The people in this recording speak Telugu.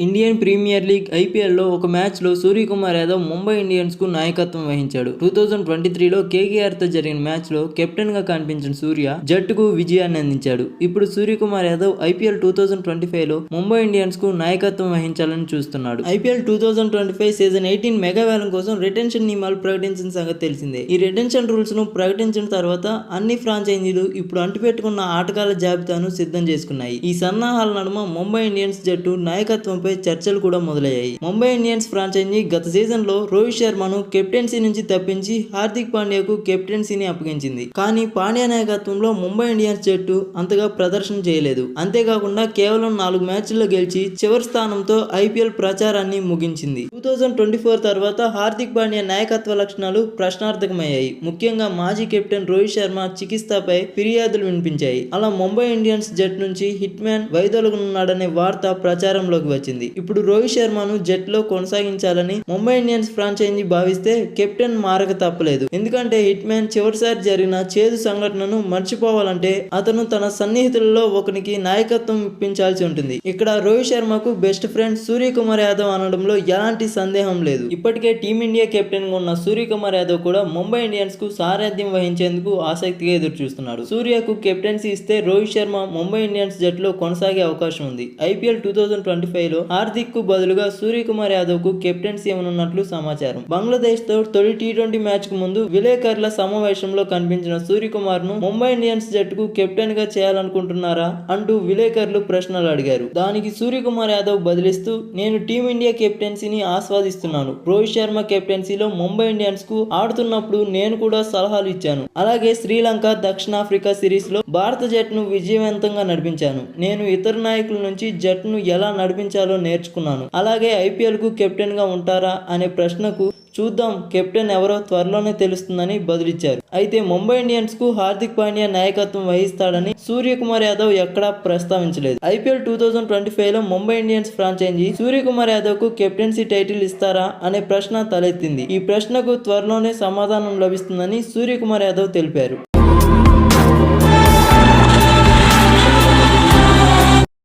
ఇండియన్ ప్రీమియర్ లీగ్ ఐపీఎల్లో ఒక మ్యాచ్లో సూర్యకుమార్ యాదవ్ ముంబై ఇండియన్స్కు నాయకత్వం వహించాడు. 2023లో కేకేఆర్తో జరిగిన మ్యాచ్లో కెప్టెన్గా కనిపించిన సూర్య జట్టుకు విజయాన్ని అందించాడు. ఇప్పుడు సూర్యకుమార్ యాదవ్ ఐపీఎల్ 2025లో ముంబై ఇండియన్స్కు నాయకత్వం వహించాలని చూస్తున్నాడు. ఐపీఎల్ 2025 సీజన్ 18 మెగా వేలం కోసం రిటెన్షన్ నియమాలు ప్రకటించిన సంగతి తెలిసిందే. ఈ రిటెన్షన్ రూల్స్ ను ప్రకటించిన తర్వాత అన్ని ఫ్రాంచైజీలు ఇప్పుడు అంటిపెట్టుకున్న ఆటగాళ్ల జాబితాను సిద్ధం చేసుకున్నాయి. ఈ సన్నాహాల నడుమ ముంబై ఇండియన్స్ జట్టు నాయకత్వం చర్చలు కూడా మొదలయ్యాయి. ముంబై ఇండియన్స్ ఫ్రాంచైజీ గత సీజన్ లో రోహిత్ శర్మను కెప్టెన్సీ నుంచి తప్పించి హార్దిక్ పాండ్యాకు కెప్టెన్సీని అప్పగించింది. కానీ పాండ్యా నాయకత్వంలో ముంబై ఇండియన్స్ జట్టు అంతగా ప్రదర్శన చేయలేదు. అంతేకాకుండా కేవలం 4 మ్యాచ్ల్లో గెలిచి చివరి స్థానంతో ఐపీఎల్ ప్రచారాన్ని ముగించింది. 2024 తర్వాత హార్దిక్ పాండ్యా నాయకత్వ లక్షణాలు ప్రశ్నార్థకమయ్యాయి. ముఖ్యంగా మాజీ కెప్టెన్ రోహిత్ శర్మ చికిత్సపై ఫిర్యాదులు వినిపించాయి. అలా ముంబై ఇండియన్స్ జట్టు నుంచి హిట్ మ్యాన్ వైదొలగనున్నాడనే వార్త ప్రచారంలోకి వచ్చింది. ఇప్పుడు రోహిత్ శర్మను జట్టులో కొనసాగించాలని ముంబై ఇండియన్స్ ఫ్రాంచైజీ భావిస్తే కెప్టెన్ మారక తప్పలేదు. ఎందుకంటే హిట్ మ్యాన్ చివరిసారి జరిగిన చేదు సంఘటనను మర్చిపోవాలంటే అతను తన సన్నిహితులలో ఒకరికి నాయకత్వం ఇప్పించాల్సి ఉంటుంది. ఇక్కడ రోహిత్ శర్మకు బెస్ట్ ఫ్రెండ్ సూర్యకుమార్ యాదవ్ అనడంలో ఎలాంటి సందేహం లేదు. ఇప్పటికే టీమిండియా కెప్టెన్ గా ఉన్న సూర్యకుమార్ యాదవ్ కూడా ముంబై ఇండియన్స్ కు సారథ్యం వహించేందుకు ఆసక్తిగా ఎదురు చూస్తున్నాడు. సూర్యకు కెప్టెన్సీ ఇస్తే రోహిత్ శర్మ ముంబై ఇండియన్స్ జట్టులో కొనసాగే అవకాశం ఉంది. ఐపీఎల్ 2025లో హార్దిక్ కు బదులుగా సూర్యకుమార్ యాదవ్ కు కెప్టెన్సీ ఇవ్వనున్నట్లు సమాచారం. బంగ్లాదేశ్ తో తొలి టీ20 మ్యాచ్ కు ముందు విలేకరుల సమావేశంలో కనిపించిన సూర్యకుమార్ ను ముంబై ఇండియన్స్ జట్టుకు కెప్టెన్ గా చేయాలనుకుంటున్నారా అంటూ విలేకరులు ప్రశ్నలు అడిగారు. దానికి సూర్యకుమార్ యాదవ్ బదిలిస్తూ, నేను టీమిండియా కెప్టెన్సీని ఆస్వాదిస్తున్నాను. రోహిత్ శర్మ కెప్టెన్సీలో ముంబై ఇండియన్స్ కు ఆడుతున్నప్పుడు నేను కూడా సలహాలు ఇచ్చాను. అలాగే శ్రీలంక, దక్షిణాఫ్రికా సిరీస్ లో భారత జట్టును విజయవంతంగా నడిపించాను. నేను ఇతర నాయకుల నుంచి జట్టును ఎలా నడిపించాలో నేర్చుకున్నాను. అలాగే ఐపీఎల్ కు కెప్టెన్ గా ఉంటారా అనే ప్రశ్నకు చూద్దాం, కెప్టెన్ ఎవరో త్వరలోనే తెలుస్తుందని బదులిచ్చారు. అయితే ముంబై ఇండియన్స్ కు హార్దిక్ పాండ్యా నాయకత్వం వహిస్తాడని సూర్యకుమార్ యాదవ్ ఎక్కడా ప్రస్తావించలేదు. ఐపీఎల్ 2025లో ముంబై ఇండియన్స్ ఫ్రాంచైజీ సూర్యకుమార్ యాదవ్ కు కెప్టెన్సీ టైటిల్ ఇస్తారా అనే ప్రశ్న తలెత్తింది. ఈ ప్రశ్నకు త్వరలోనే సమాధానం లభిస్తుందని సూర్యకుమార్ యాదవ్ తెలిపారు.